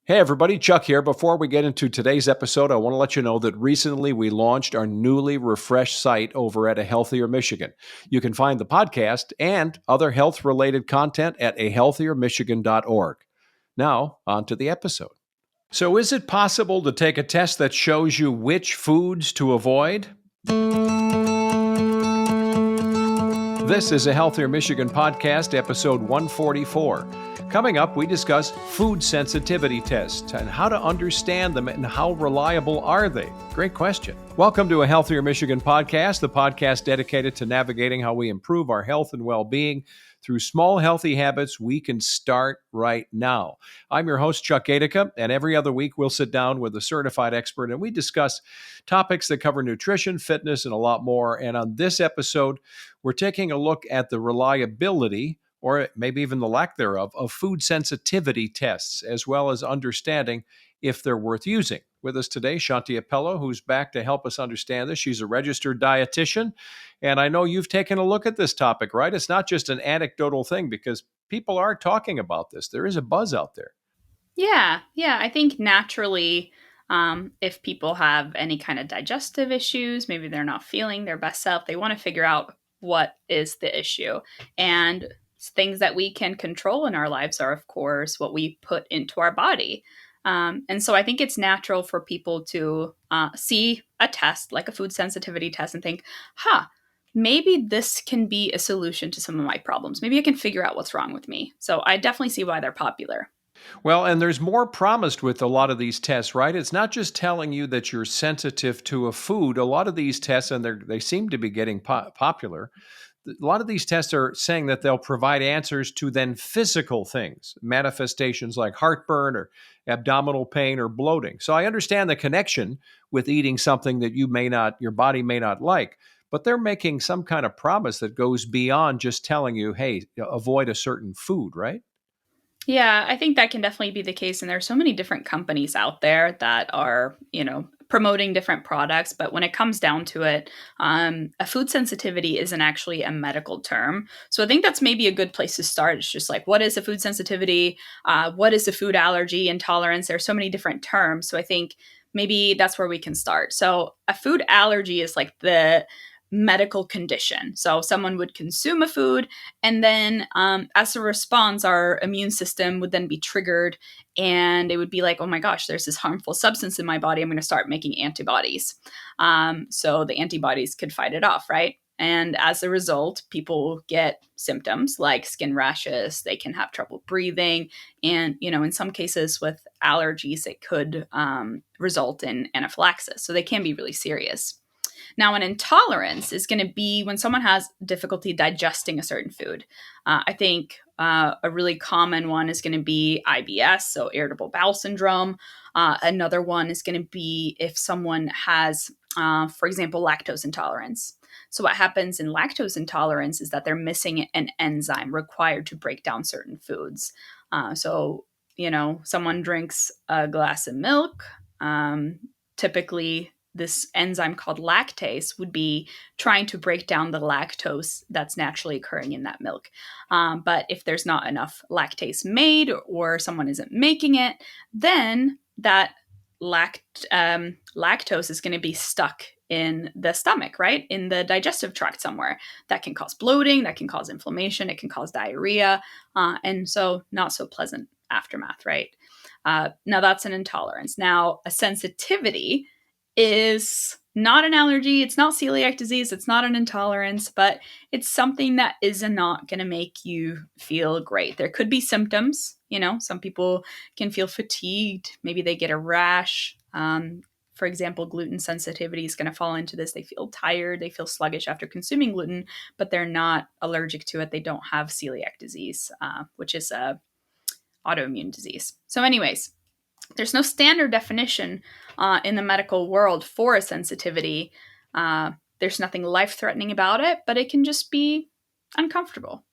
Hey everybody, Chuck here. Before we get into today's episode, I want to let you know that recently we launched our newly refreshed site over at A Healthier Michigan. You can find the podcast and other health-related content at ahealthiermichigan.org. Now, on to the episode. So, is it possible to take a test that shows you which foods to avoid? This is A Healthier Michigan podcast, episode 144. Coming up, we discuss food sensitivity tests and how to understand them and how reliable are they? Great question. Welcome to A Healthier Michigan podcast, the podcast dedicated to navigating how we improve our health and well-being through small, healthy habits we can start right now. I'm your host, Chuck Gatica, and every other week we'll sit down with a certified expert and we discuss topics that cover nutrition, fitness, and a lot more. And on this episode, we're taking a look at the reliability, or maybe even the lack thereof, of food sensitivity tests, as well as understanding if they're worth using. With us today, Shanti Appello, who's back to help us understand this. She's a registered dietitian, and I know you've taken a look at this topic, right? It's not just an anecdotal thing because people are talking about this. There is a buzz out there. Yeah. I think naturally, if people have any kind of digestive issues, maybe they're not feeling their best self, they want to figure out what is the issue. And things that we can control in our lives are, of course, what we put into our body. And so I think it's natural for people to see a test, like a food sensitivity test, and think, maybe this can be a solution to some of my problems. Maybe I can figure out what's wrong with me. So I definitely see why they're popular. Well, and there's more promised with a lot of these tests, right? It's not just telling you that you're sensitive to a food. A lot of these tests, and they seem to be getting popular, a lot of these tests are saying that they'll provide answers to then physical things, manifestations like heartburn or abdominal pain or bloating. So I understand the connection with eating something that your body may not like, but they're making some kind of promise that goes beyond just telling you, hey, avoid a certain food, right? Yeah, I think that can definitely be the case. And there are so many different companies out there that are, promoting different products. But when it comes down to it, a food sensitivity isn't actually a medical term. So I think that's maybe a good place to start. It's just like, what is a food sensitivity? What is a food allergy, intolerance? There are so many different terms. So I think maybe that's where we can start. So a food allergy is like the medical condition. So someone would consume a food, and then as a response, our immune system would then be triggered, and it would be like, oh my gosh, there's this harmful substance in my body. I'm going to start making antibodies. So the antibodies could fight it off, right? And as a result, people get symptoms like skin rashes. They can have trouble breathing. And, in some cases with allergies, it could result in anaphylaxis. So they can be really serious. Now, an intolerance is going to be when someone has difficulty digesting a certain food. I think a really common one is going to be IBS, so irritable bowel syndrome. Another one is going to be if someone has, for example, lactose intolerance. So what happens in lactose intolerance is that they're missing an enzyme required to break down certain foods. Someone drinks a glass of milk. Typically, this enzyme called lactase would be trying to break down the lactose that's naturally occurring in that milk. But if there's not enough lactase made or someone isn't making it, then that lactose is going to be stuck in the stomach, right? In the digestive tract somewhere. That can cause bloating, that can cause inflammation, it can cause diarrhea, and so not so pleasant aftermath, right? Now that's an intolerance. Now a sensitivity is not an allergy, it's not celiac disease, it's not an intolerance, but it's something that is not going to make you feel great. There could be symptoms, some people can feel fatigued, maybe they get a rash. For example, gluten sensitivity is going to fall into this. They feel tired, they feel sluggish after consuming gluten, but they're not allergic to it. They don't have celiac disease, which is a autoimmune disease. So anyways, there's no standard definition in the medical world for a sensitivity. There's nothing life-threatening about it, but it can just be uncomfortable.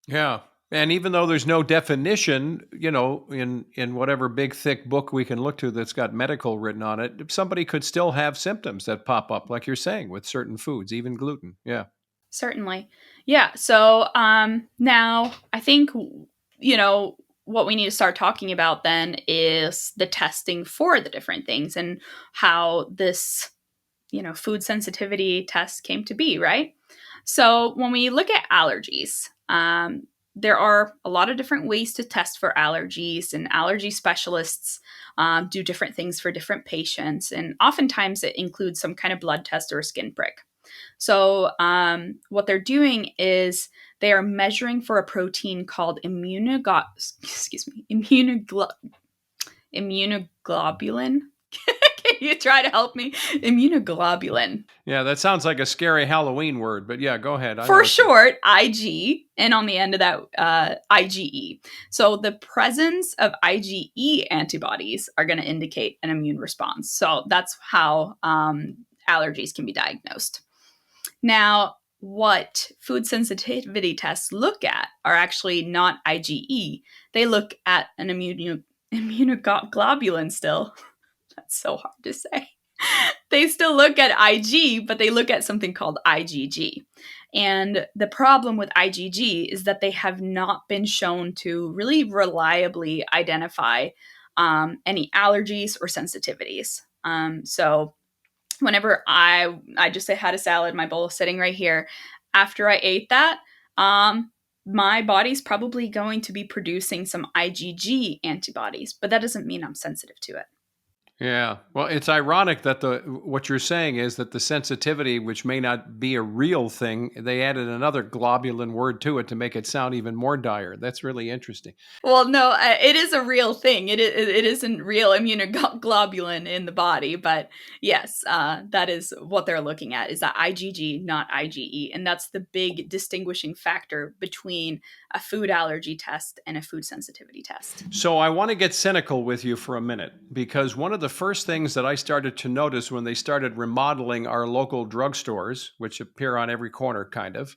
Yeah. And even though there's no definition, in whatever big, thick book we can look to that's got medical written on it, somebody could still have symptoms that pop up, like you're saying, with certain foods, even gluten. Yeah. Certainly. Yeah. So now I think, what we need to start talking about then is the testing for the different things and how this, food sensitivity test came to be, right? So when we look at allergies, there are a lot of different ways to test for allergies, and allergy specialists do different things for different patients. And oftentimes it includes some kind of blood test or a skin prick. So what they're doing is they are measuring for a protein called immunoglobulin. Can you try to help me? Immunoglobulin. Yeah, that sounds like a scary Halloween word, but yeah, go ahead. For short, Ig, and on the end of that, IgE. So the presence of IgE antibodies are going to indicate an immune response. So that's how allergies can be diagnosed. Now, what food sensitivity tests look at are actually not IgE. They look at an immunoglobulin still. That's so hard to say. They still look at Ig, but they look at something called IgG. And the problem with IgG is that they have not been shown to really reliably identify any allergies or sensitivities. So whenever I just had a salad, my bowl is sitting right here. After I ate that, my body's probably going to be producing some IgG antibodies, but that doesn't mean I'm sensitive to it. Yeah. Well, it's ironic that what you're saying is that the sensitivity, which may not be a real thing, they added another globulin word to it to make it sound even more dire. That's really interesting. Well, no, it is a real thing. It isn't real immunoglobulin in the body, but yes, that is what they're looking at, is that IgG, not IgE. And that's the big distinguishing factor between a food allergy test and a food sensitivity test. So I want to get cynical with you for a minute, because one of the first things that I started to notice when they started remodeling our local drugstores, which appear on every corner kind of,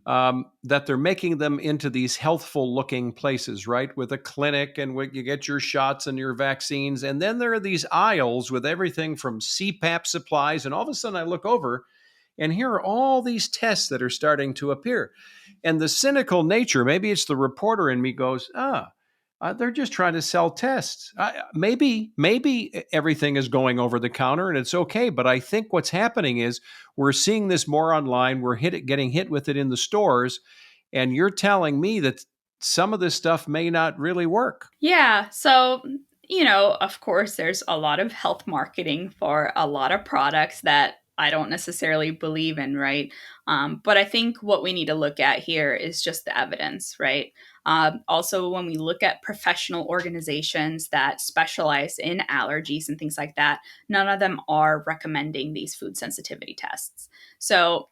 that they're making them into these healthful looking places, right? With a clinic and you get your shots and your vaccines. And then there are these aisles with everything from CPAP supplies. And all of a sudden I look over and here are all these tests that are starting to appear. And the cynical nature, maybe it's the reporter in me, goes, they're just trying to sell tests. Maybe everything is going over the counter and it's okay. But I think what's happening is we're seeing this more online. We're getting hit with it in the stores. And you're telling me that some of this stuff may not really work. Yeah. So, of course, there's a lot of health marketing for a lot of products that I don't necessarily believe in, right? But I think what we need to look at here is just the evidence, right? Also, when we look at professional organizations that specialize in allergies and things like that, none of them are recommending these food sensitivity tests. So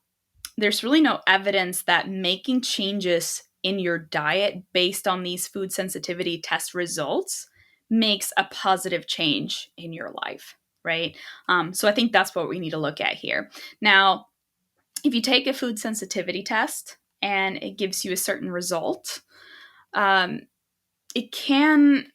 there's really no evidence that making changes in your diet based on these food sensitivity test results makes a positive change in your life, right? So I think that's what we need to look at here. Now, if you take a food sensitivity test and it gives you a certain result, it can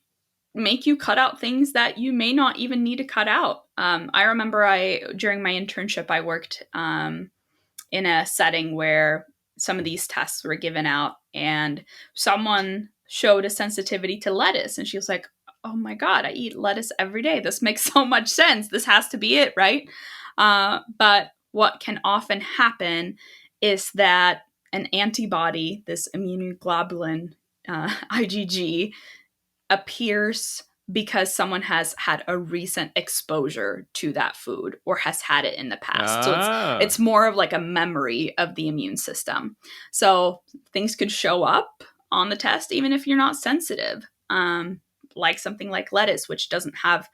make you cut out things that you may not even need to cut out. I remember during my internship, I worked in a setting where some of these tests were given out and someone showed a sensitivity to lettuce. And she was like, oh my God, I eat lettuce every day. This makes so much sense. This has to be it, right? But what can often happen is that an antibody, this immunoglobulin, IgG, appears because someone has had a recent exposure to that food or has had it in the past. So it's more of like a memory of the immune system. So things could show up on the test even if you're not sensitive, like something like lettuce, which doesn't have,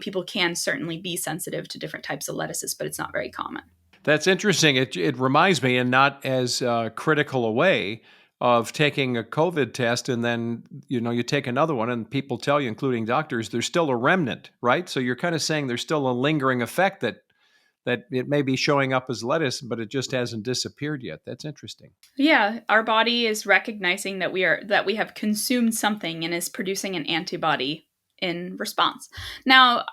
people can certainly be sensitive to different types of lettuces, but it's not very common. That's interesting. It reminds me, and not as critical a way, of taking a COVID test and then, you take another one and people tell you, including doctors, there's still a remnant, right? So you're kind of saying there's still a lingering effect that it may be showing up as lettuce, but it just hasn't disappeared yet. That's interesting. Yeah, our body is recognizing that we have consumed something and is producing an antibody in response. Now,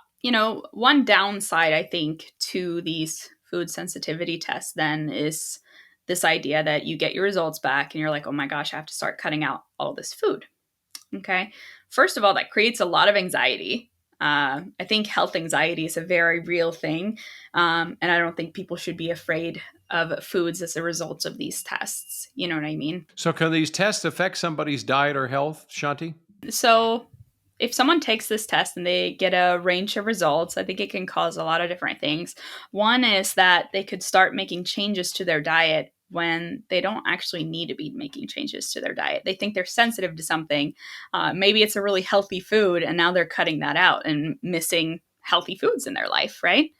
one downside, I think, to these food sensitivity tests then is this idea that you get your results back and you're like, oh my gosh, I have to start cutting out all this food. Okay. First of all, that creates a lot of anxiety. I think health anxiety is a very real thing. And I don't think people should be afraid of foods as a result of these tests. You know what I mean? So can these tests affect somebody's diet or health, Shanti? So if someone takes this test and they get a range of results, I think it can cause a lot of different things. One is that they could start making changes to their diet when they don't actually need to be making changes to their diet. They think they're sensitive to something. Maybe it's a really healthy food, and now they're cutting that out and missing healthy foods in their life, right?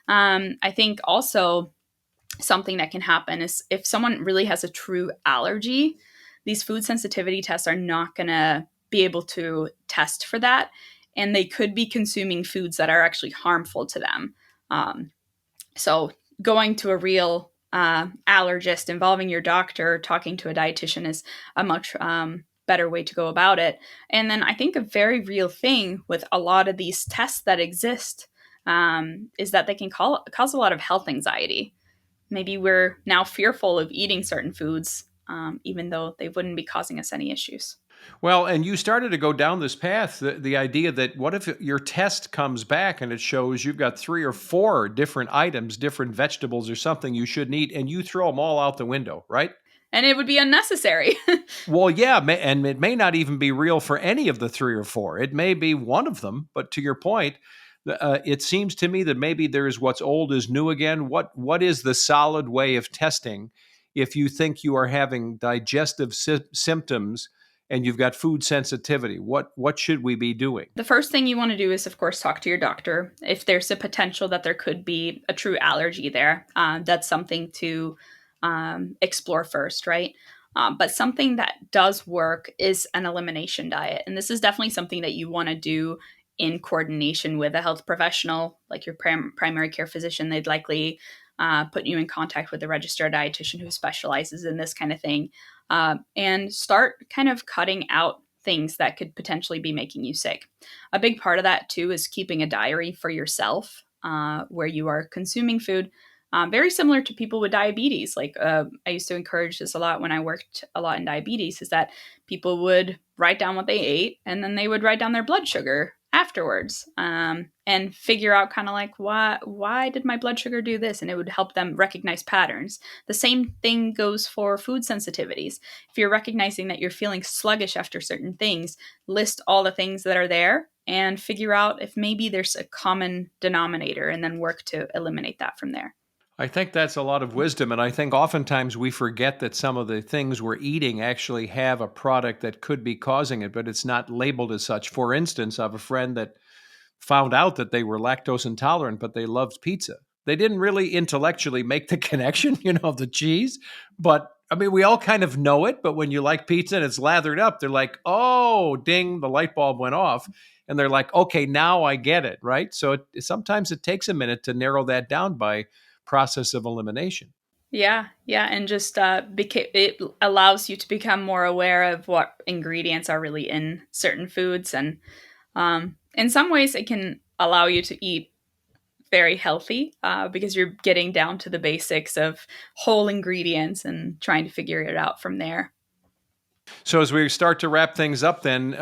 I think also something that can happen is if someone really has a true allergy, these food sensitivity tests are not going to be able to test for that. And they could be consuming foods that are actually harmful to them. So going to a real allergist, involving your doctor, talking to a dietitian is a much better way to go about it. And then I think a very real thing with a lot of these tests that exist is that they can cause a lot of health anxiety. Maybe we're now fearful of eating certain foods, even though they wouldn't be causing us any issues. Well, and you started to go down this path, the idea that what if your test comes back and it shows you've got 3 or 4 different items, different vegetables or something you shouldn't eat, and you throw them all out the window, right? And it would be unnecessary. Well, yeah, and it may not even be real for any of the 3 or 4. It may be one of them, but to your point, it seems to me that maybe there's what's old is new again. What is the solid way of testing if you think you are having digestive symptoms and you've got food sensitivity? What should we be doing? The first thing you want to do is, of course, talk to your doctor. If there's a potential that there could be a true allergy there, that's something to explore first, right? But something that does work is an elimination diet. And this is definitely something that you want to do in coordination with a health professional, like your primary care physician. They'd likely put you in contact with a registered dietitian who specializes in this kind of thing, and start kind of cutting out things that could potentially be making you sick. A big part of that, too, is keeping a diary for yourself where you are consuming food. Very similar to people with diabetes. Like I used to encourage this a lot when I worked a lot in diabetes, is that people would write down what they ate and then they would write down their blood sugar afterwards, and figure out kind of like, why did my blood sugar do this? And it would help them recognize patterns. The same thing goes for food sensitivities. If you're recognizing that you're feeling sluggish after certain things, list all the things that are there and figure out if maybe there's a common denominator, and then work to eliminate that from there. I think that's a lot of wisdom. And I think oftentimes we forget that some of the things we're eating actually have a product that could be causing it, but it's not labeled as such. For instance, I have a friend that found out that they were lactose intolerant, but they loved pizza. They didn't really intellectually make the connection, of the cheese. But I mean, we all kind of know it. But when you like pizza and it's lathered up, they're like, oh, ding, the light bulb went off. And they're like, okay, now I get it. Right. So sometimes it takes a minute to narrow that down by process of elimination. Yeah, and just it allows you to become more aware of what ingredients are really in certain foods, and in some ways, it can allow you to eat very healthy because you're getting down to the basics of whole ingredients and trying to figure it out from there. So as we start to wrap things up then,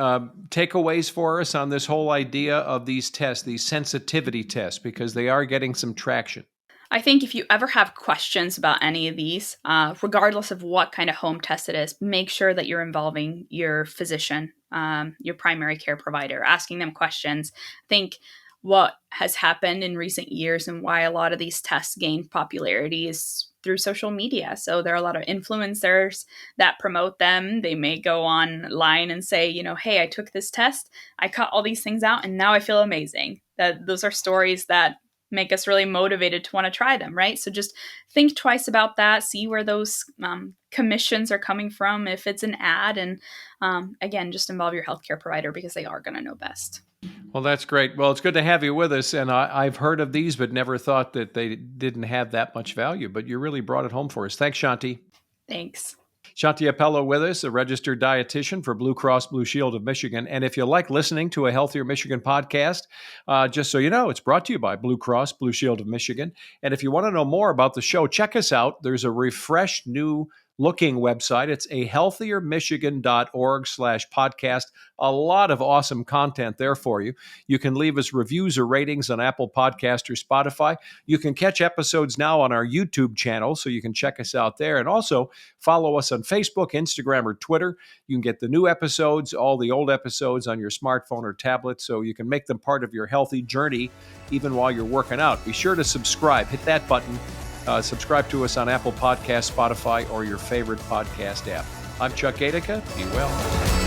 takeaways for us on this whole idea of these tests, these sensitivity tests, because they are getting some traction. I think if you ever have questions about any of these, regardless of what kind of home test it is, make sure that you're involving your physician, your primary care provider, asking them questions. I think what has happened in recent years and why a lot of these tests gained popularity is through social media. So there are a lot of influencers that promote them. They may go online and say, hey, I took this test, I cut all these things out, and now I feel amazing. Those are stories that make us really motivated to want to try them, right? So just think twice about that, see where those commissions are coming from, if it's an ad, and again, just involve your healthcare provider because they are going to know best. Well, that's great. Well, it's good to have you with us, and I've heard of these, but never thought that they didn't have that much value, but you really brought it home for us. Thanks, Shanti. Thanks. Shanti Appello with us, a registered dietitian for Blue Cross Blue Shield of Michigan. And if you like listening to a Healthier Michigan podcast, just so you know, it's brought to you by Blue Cross Blue Shield of Michigan. And if you want to know more about the show, check us out. There's a refreshed new looking website. It's ahealthiermichigan.org/podcast. A lot of awesome content there for you. You can leave us reviews or ratings on Apple Podcast or Spotify. You can catch episodes now on our YouTube channel, so you can check us out there. And also follow us on Facebook, Instagram, or Twitter. You can get the new episodes, all the old episodes on your smartphone or tablet, so you can make them part of your healthy journey even while you're working out. Be sure to subscribe. Hit that button. Subscribe to us on Apple Podcasts, Spotify, or your favorite podcast app. I'm Chuck Gatica. Be well.